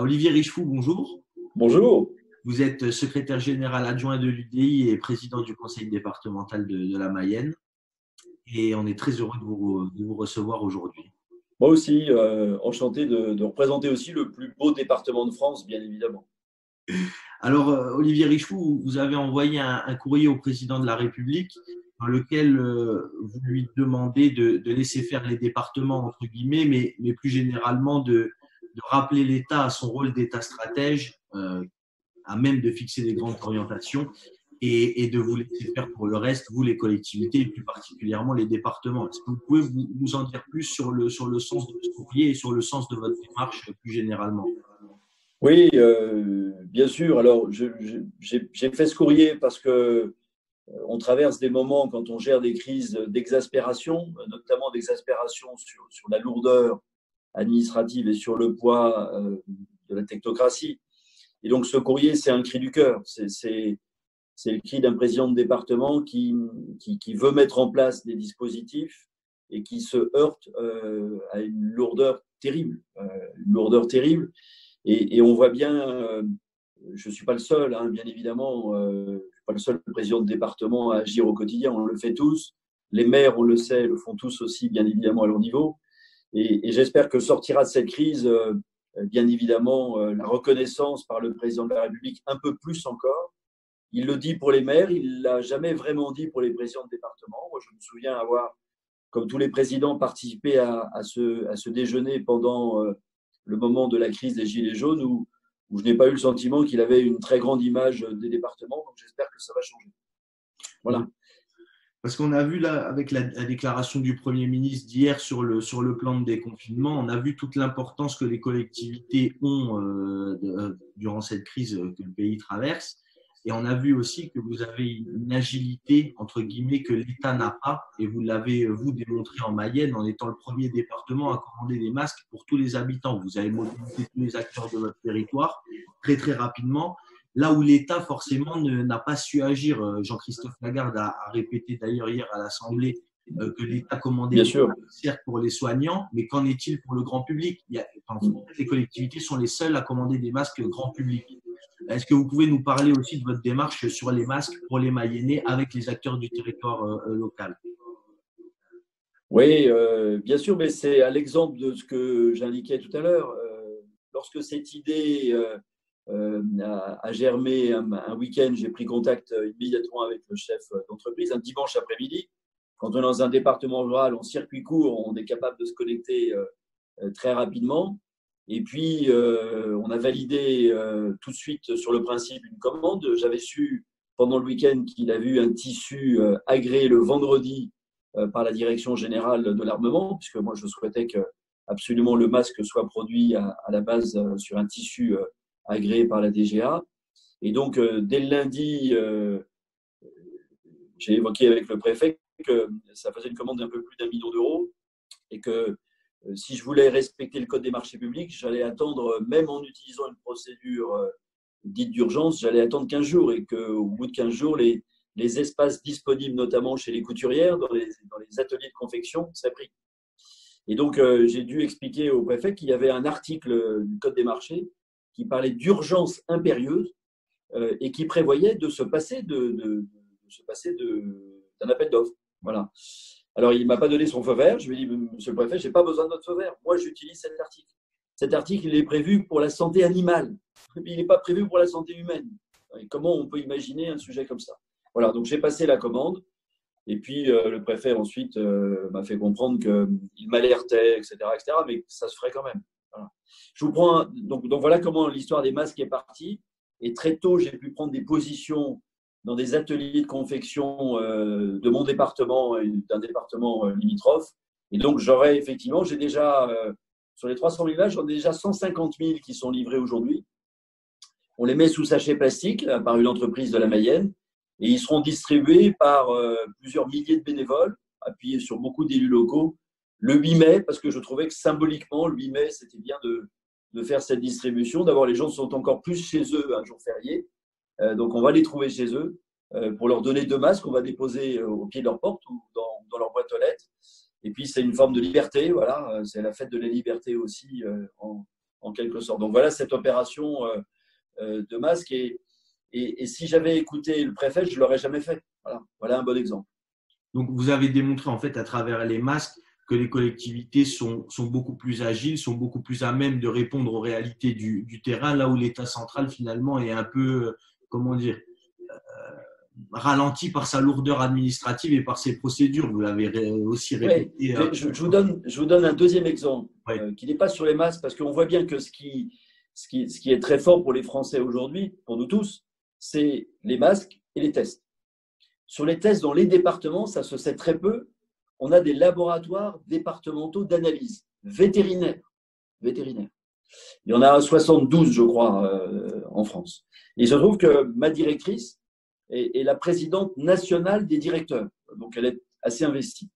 Olivier Richefou, bonjour. Bonjour. Vous êtes secrétaire général adjoint de l'UDI et président du conseil départemental de la Mayenne. Et on est très heureux de vous recevoir aujourd'hui. Moi aussi, enchanté de représenter aussi le plus beau département de France, bien évidemment. Alors, Olivier Richefou, vous avez envoyé un courrier au président de la République dans lequel vous lui demandez de laisser faire les départements, entre guillemets, mais plus généralement de rappeler l'État à son rôle d'État stratège, à même de fixer des grandes orientations et de vous laisser faire pour le reste, vous, les collectivités, et plus particulièrement les départements. Est-ce que vous pouvez nous en dire plus sur le sens de ce courrier et sur le sens de votre démarche plus généralement? Oui, bien sûr. Alors, j'ai fait ce courrier parce que on traverse des moments quand on gère des crises d'exaspération, notamment d'exaspération sur la lourdeur administrative et sur le poids de la technocratie. Et donc, ce courrier, c'est un cri du cœur. C'est le cri d'un président de département qui veut mettre en place des dispositifs et qui se heurte à une lourdeur terrible. Et on voit bien, je ne suis pas le seul, hein, bien évidemment, je ne suis pas le seul président de département à agir au quotidien, on le fait tous. Les maires, on le sait, le font tous aussi, bien évidemment, à leur niveau. Et j'espère que sortira de cette crise, bien évidemment, la reconnaissance par le président de la République, un peu plus encore. Il le dit pour les maires, il ne l'a jamais vraiment dit pour les présidents de département. Moi, je me souviens avoir, comme tous les présidents, participé à ce déjeuner pendant le moment de la crise des Gilets jaunes où je n'ai pas eu le sentiment qu'il avait une très grande image des départements. Donc, j'espère que ça va changer. Voilà. Parce qu'on a vu là, avec la déclaration du Premier ministre d'hier sur le plan de déconfinement, on a vu toute l'importance que les collectivités ont durant cette crise que le pays traverse. Et on a vu aussi que vous avez une agilité, entre guillemets, que l'État n'a pas. Et vous l'avez, vous, démontré en Mayenne en étant le premier département à commander des masques pour tous les habitants. Vous avez mobilisé tous les acteurs de votre territoire très, très rapidement. Là où l'État, forcément, n'a pas su agir. Jean-Christophe Lagarde a répété d'ailleurs hier à l'Assemblée que l'État commandait des masques, certes pour les soignants, mais qu'en est-il pour le grand public? Les collectivités sont les seules à commander des masques grand public. Est-ce que vous pouvez nous parler aussi de votre démarche sur les masques pour les Mayennais avec les acteurs du territoire local? Oui, bien sûr, mais c'est à l'exemple de ce que j'indiquais tout à l'heure. Lorsque cette idée a germé un week-end, j'ai pris contact immédiatement avec le chef d'entreprise, un dimanche après-midi. Quand on est dans un département rural, en circuit court, on est capable de se connecter très rapidement. Et puis, on a validé tout de suite sur le principe une commande. J'avais su pendant le week-end qu'il avait eu un tissu agréé le vendredi par la direction générale de l'armement, puisque moi, je souhaitais que absolument le masque soit produit à la base sur un tissu agréé par la DGA. Et donc, dès le lundi, j'ai évoqué avec le préfet que ça faisait une commande d'un peu plus d'1 million d'euros et que si je voulais respecter le code des marchés publics, j'allais attendre, même en utilisant une procédure dite d'urgence, j'allais attendre 15 jours et qu'au bout de 15 jours, les espaces disponibles, notamment chez les couturières, dans les ateliers de confection, seraient pris. Et donc, j'ai dû expliquer au préfet qu'il y avait un article du code des marchés qui parlait d'urgence impérieuse et qui prévoyait de se passer d'un appel d'offres. Voilà. Alors, il ne m'a pas donné son feu vert. Je lui ai dit, monsieur le préfet, je n'ai pas besoin de votre feu vert. Moi, j'utilise cet article. Cet article, il est prévu pour la santé animale. Il n'est pas prévu pour la santé humaine. Et comment on peut imaginer un sujet comme ça? Voilà, donc j'ai passé la commande. Et puis, le préfet, ensuite, m'a fait comprendre qu'il m'alertait, etc., mais ça se ferait quand même. Voilà. Je vous prends donc voilà comment l'histoire des masques est partie. Et très tôt, j'ai pu prendre des positions dans des ateliers de confection de mon département et d'un département limitrophe. Et donc, j'ai déjà, sur les 300 000 masques, j'en ai déjà 150 000 qui sont livrés aujourd'hui. On les met sous sachet plastique par une entreprise de la Mayenne et ils seront distribués par plusieurs milliers de bénévoles, appuyés sur beaucoup d'élus locaux, le 8 mai, parce que je trouvais que symboliquement, le 8 mai, c'était bien de faire cette distribution. D'abord, les gens sont encore plus chez eux un jour férié. Donc, on va les trouver chez eux pour leur donner 2 masques qu'on va déposer au pied de leur porte ou dans leur boîte aux lettres. Et puis, c'est une forme de liberté. Voilà, c'est la fête de la liberté aussi en quelque sorte. Donc voilà cette opération de masque. Et si j'avais écouté le préfet, je ne l'aurais jamais fait. Voilà un bon exemple. Donc, vous avez démontré en fait à travers les masques que les collectivités sont beaucoup plus agiles, sont beaucoup plus à même de répondre aux réalités du terrain, là où l'État central finalement est un peu, comment dire, ralenti par sa lourdeur administrative et par ses procédures. Vous l'avez aussi répété. Oui, je vous donne un deuxième exemple qui n'est pas sur les masques, parce qu'on voit bien que ce qui est très fort pour les Français aujourd'hui, pour nous tous, c'est les masques et les tests. Sur les tests dans les départements, ça se sait très peu, on a des laboratoires départementaux d'analyse vétérinaires. Il y en a 72, je crois, en France. Et il se trouve que ma directrice est la présidente nationale des directeurs, donc elle est assez investie.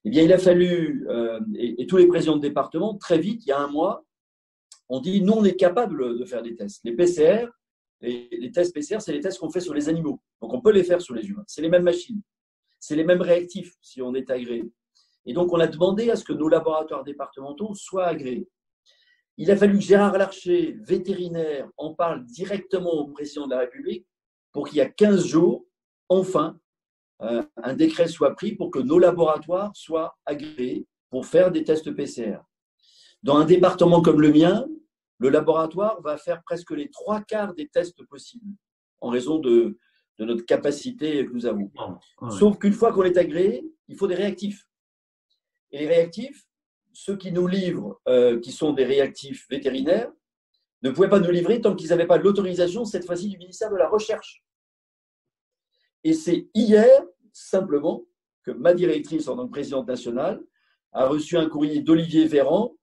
Eh bien, il a fallu, et tous les présidents de département, très vite, il y a un mois, on dit, nous, on est capable de faire des tests. Les PCR, les tests PCR, c'est les tests qu'on fait sur les animaux. Donc, on peut les faire sur les humains. C'est les mêmes machines. C'est les mêmes réactifs si on est agréé. Et donc, on a demandé à ce que nos laboratoires départementaux soient agréés. Il a fallu que Gérard Larcher, vétérinaire, en parle directement au président de la République pour qu'il y a 15 jours, enfin, un décret soit pris pour que nos laboratoires soient agréés pour faire des tests PCR. Dans un département comme le mien, le laboratoire va faire presque les 3/4 des tests possibles en raison de notre capacité que nous avons. Sauf qu'une fois qu'on est agréé, il faut des réactifs. Et les réactifs, ceux qui nous livrent, qui sont des réactifs vétérinaires, ne pouvaient pas nous livrer tant qu'ils n'avaient pas l'autorisation, cette fois-ci, du ministère de la Recherche. Et c'est hier, simplement, que ma directrice, en tant que présidente nationale, a reçu un courrier d'Olivier Véran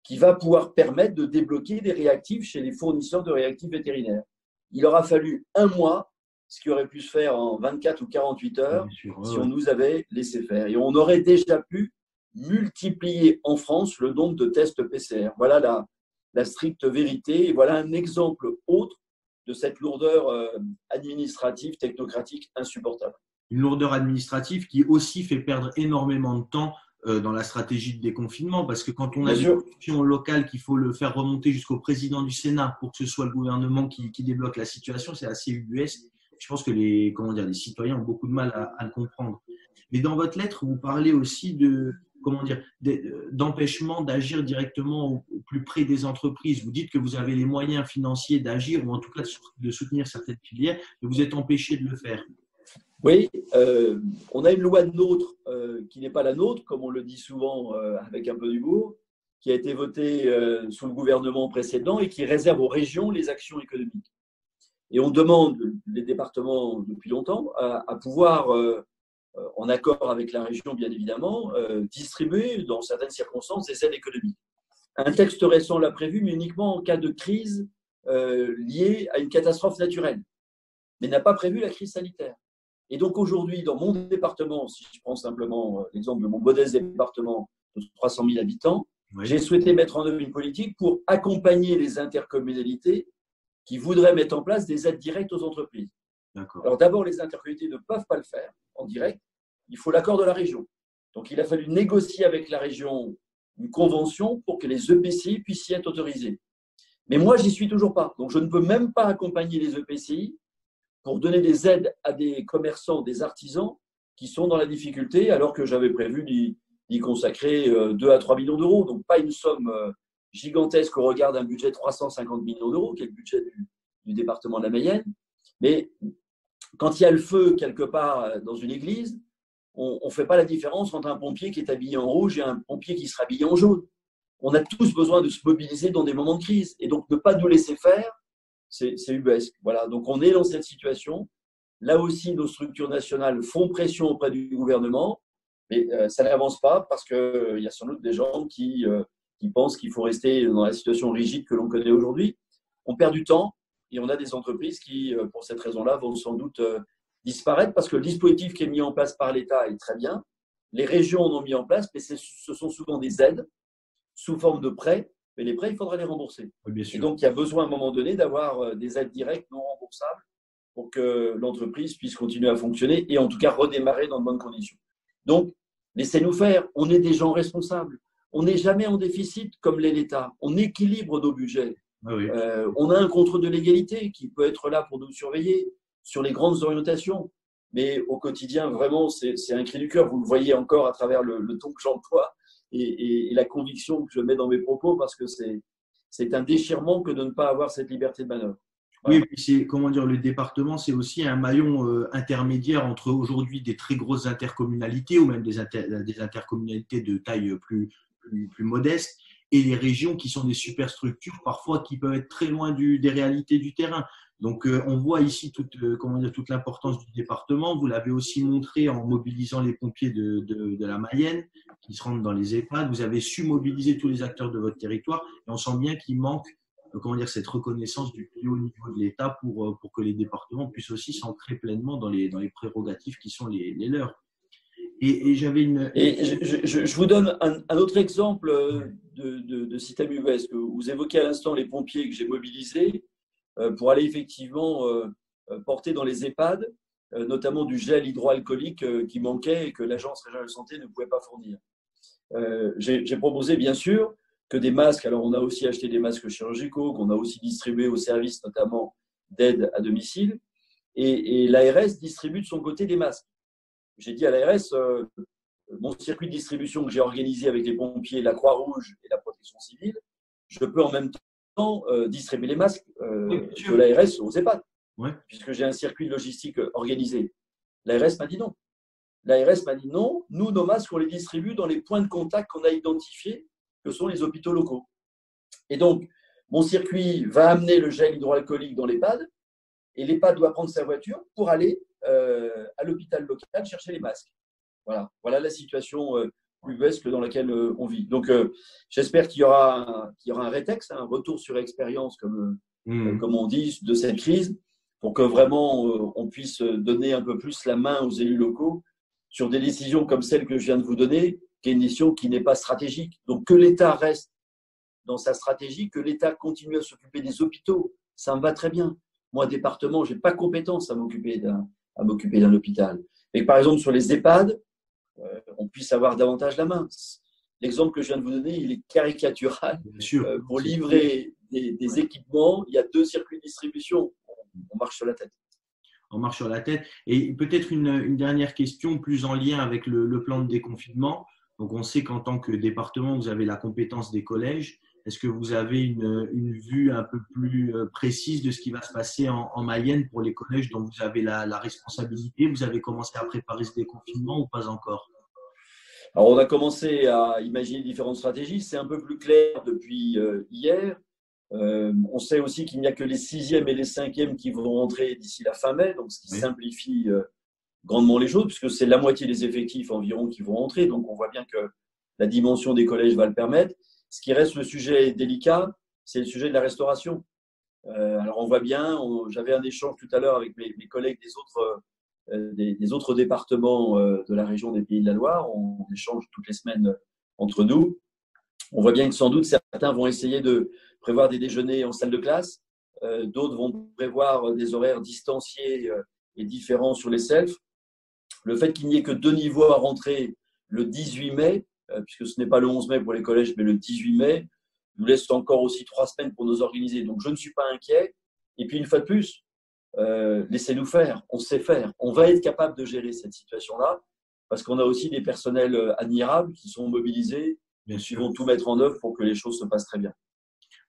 qui va pouvoir permettre de débloquer des réactifs chez les fournisseurs de réactifs vétérinaires. Il aura fallu un mois, ce qui aurait pu se faire en 24 ou 48 heures, si on nous avait laissé faire. Et on aurait déjà pu multiplier en France le nombre de tests PCR. Voilà la stricte vérité. Et voilà un exemple autre de cette lourdeur administrative, technocratique insupportable. Une lourdeur administrative qui aussi fait perdre énormément de temps dans la stratégie de déconfinement, parce que quand on a une question locale qu'il faut le faire remonter jusqu'au président du Sénat pour que ce soit le gouvernement qui débloque la situation, c'est assez ubuesque. Je pense que les citoyens ont beaucoup de mal à le comprendre. Mais dans votre lettre, vous parlez aussi d'empêchement d'agir directement au plus près des entreprises. Vous dites que vous avez les moyens financiers d'agir, ou en tout cas de soutenir certaines filières, mais vous êtes empêché de le faire. Oui, on a une loi NOTRe qui n'est pas la nôtre, comme on le dit souvent avec un peu d'humour, qui a été votée sous le gouvernement précédent et qui réserve aux régions les actions économiques. Et on demande, les départements depuis longtemps, à pouvoir, en accord avec la région bien évidemment, distribuer dans certaines circonstances des aides économiques. Un texte récent l'a prévu, mais uniquement en cas de crise liée à une catastrophe naturelle, mais n'a pas prévu la crise sanitaire. Et donc aujourd'hui, dans mon département, si je prends simplement l'exemple de mon modeste département de 300 000 habitants, j'ai souhaité mettre en œuvre une politique pour accompagner les intercommunalités qui voudraient mettre en place des aides directes aux entreprises. Alors d'abord, les intercommunalités ne peuvent pas le faire en direct, il faut l'accord de la région. Donc il a fallu négocier avec la région une convention pour que les EPCI puissent y être autorisés. Mais moi, j'y suis toujours pas. Donc je ne peux même pas accompagner les EPCI pour donner des aides à des commerçants, des artisans qui sont dans la difficulté, alors que j'avais prévu d'y consacrer 2 à 3 millions d'euros. Donc, pas une somme gigantesque au regard d'un budget de 350 millions d'euros, qui est le budget du département de la Mayenne. Mais quand il y a le feu quelque part dans une église, on ne fait pas la différence entre un pompier qui est habillé en rouge et un pompier qui sera habillé en jaune. On a tous besoin de se mobiliser dans des moments de crise. Et donc, ne pas nous laisser faire, c'est ubuesque. Voilà, donc on est dans cette situation. Là aussi, nos structures nationales font pression auprès du gouvernement, mais ça n'avance pas parce qu'il y a sans doute des gens qui pensent qu'il faut rester dans la situation rigide que l'on connaît aujourd'hui. On perd du temps et on a des entreprises qui, pour cette raison-là, vont sans doute disparaître parce que le dispositif qui est mis en place par l'État est très bien. Les régions en ont mis en place, mais ce sont souvent des aides sous forme de prêts. Mais les prêts, il faudra les rembourser. Oui, et donc, il y a besoin à un moment donné d'avoir des aides directes non remboursables pour que l'entreprise puisse continuer à fonctionner et en tout cas redémarrer dans de bonnes conditions. Donc, laissez-nous faire. On est des gens responsables. on n'est jamais en déficit comme l'est l'État. On équilibre nos budgets. Ah oui. On a un contrôle de légalité qui peut être là pour nous surveiller sur les grandes orientations. Mais au quotidien, vraiment, c'est un cri du cœur. Vous le voyez encore à travers le ton que j'emploie et la conviction que je mets dans mes propos, parce que c'est un déchirement que de ne pas avoir cette liberté de manœuvre. Oui, puis c'est, comment dire, le département, c'est aussi un maillon intermédiaire entre aujourd'hui des très grosses intercommunalités ou même des intercommunalités de taille plus modeste et les régions qui sont des superstructures parfois qui peuvent être très loin des réalités du terrain. Donc, on voit ici toute l'importance du département. Vous l'avez aussi montré en mobilisant les pompiers de la Mayenne qui se rendent dans les EHPAD. Vous avez su mobiliser tous les acteurs de votre territoire et on sent bien qu'il manque cette reconnaissance du plus haut niveau de l'État pour que les départements puissent aussi s'ancrer pleinement dans les prérogatives qui sont les leurs. Et j'avais une… Et je vous donne un autre exemple de système UBS. Vous évoquez à l'instant les pompiers que j'ai mobilisés pour aller effectivement porter dans les EHPAD, notamment du gel hydroalcoolique qui manquait et que l'Agence régionale de santé ne pouvait pas fournir. J'ai proposé, bien sûr, que des masques. Alors, on a aussi acheté des masques chirurgicaux, qu'on a aussi distribués aux services, notamment d'aide à domicile. Et l'ARS distribue de son côté des masques. J'ai dit à l'ARS, mon circuit de distribution que j'ai organisé avec les pompiers, la Croix-Rouge et la protection civile, je peux en même temps distribuer les masques de l'ARS aux EHPAD, puisque j'ai un circuit de logistique organisé. L'ARS m'a dit non. L'ARS m'a dit non, nous, nos masques, on les distribue dans les points de contact qu'on a identifiés, que sont les hôpitaux locaux. Et donc, mon circuit va amener le gel hydroalcoolique dans l'EHPAD, et l'EHPAD doit prendre sa voiture pour aller à l'hôpital local chercher les masques. Voilà la situation ubuesque dans laquelle on vit. Donc, j'espère qu'il y aura un rétex, un retour sur expérience, comme on dit, de cette crise, pour que vraiment on puisse donner un peu plus la main aux élus locaux sur des décisions comme celle que je viens de vous donner, qui est une décision qui n'est pas stratégique. Donc, que l'État reste dans sa stratégie, que l'État continue à s'occuper des hôpitaux, ça me va très bien. Moi, département, je n'ai pas compétence à m'occuper d'un hôpital. Mais par exemple, sur les EHPAD, on puisse avoir davantage la main. L'exemple que je viens de vous donner, il est caricatural. Pour livrer des équipements, il y a 2 circuits de distribution. On marche sur la tête. On marche sur la tête. Et peut-être une dernière question plus en lien avec le plan de déconfinement. Donc, on sait qu'en tant que département, vous avez la compétence des collèges. Est-ce que vous avez une vue un peu plus précise de ce qui va se passer en Mayenne pour les collèges dont vous avez la responsabilité? Vous avez commencé à préparer ce déconfinement ou pas encore? Alors, on a commencé à imaginer différentes stratégies. C'est un peu plus clair depuis hier. On sait aussi qu'il n'y a que les 6e et les 5e qui vont rentrer d'ici la fin mai, donc ce qui simplifie grandement les choses, puisque c'est la moitié des effectifs environ qui vont rentrer. Donc, on voit bien que la dimension des collèges va le permettre. Ce qui reste le sujet délicat, c'est le sujet de la restauration. Alors, on voit bien, j'avais un échange tout à l'heure avec mes collègues des autres départements de la région des Pays de la Loire. On échange toutes les semaines entre nous. On voit bien que sans doute, certains vont essayer de prévoir des déjeuners en salle de classe. D'autres vont prévoir des horaires distanciés et différents sur les selfs. Le fait qu'il n'y ait que 2 niveaux à rentrer le 18 mai, puisque ce n'est pas le 11 mai pour les collèges, mais le 18 mai, nous laisse encore aussi 3 semaines pour nous organiser. Donc, je ne suis pas inquiet. Et puis, une fois de plus, laissez-nous faire. On sait faire. On va être capable de gérer cette situation-là parce qu'on a aussi des personnels admirables qui sont mobilisés et qui vont tout mettre en œuvre pour que les choses se passent très bien.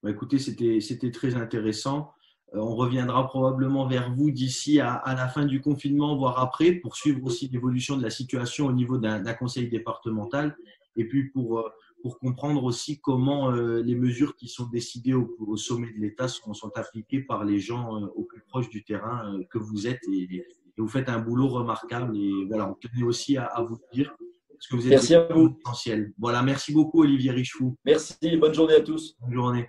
Bah, écoutez, c'était très intéressant. On reviendra probablement vers vous d'ici à la fin du confinement, voire après, pour suivre aussi l'évolution de la situation au niveau d'un conseil départemental et puis pour comprendre aussi comment les mesures qui sont décidées au sommet de l'État sont appliquées par les gens au plus proche du terrain que vous êtes et vous faites un boulot remarquable et voilà, on tenait aussi à vous le dire parce que vous êtes merci à vous. Essentiel. Voilà, merci beaucoup Olivier Richefou. Merci, bonne journée à tous. Bonne journée.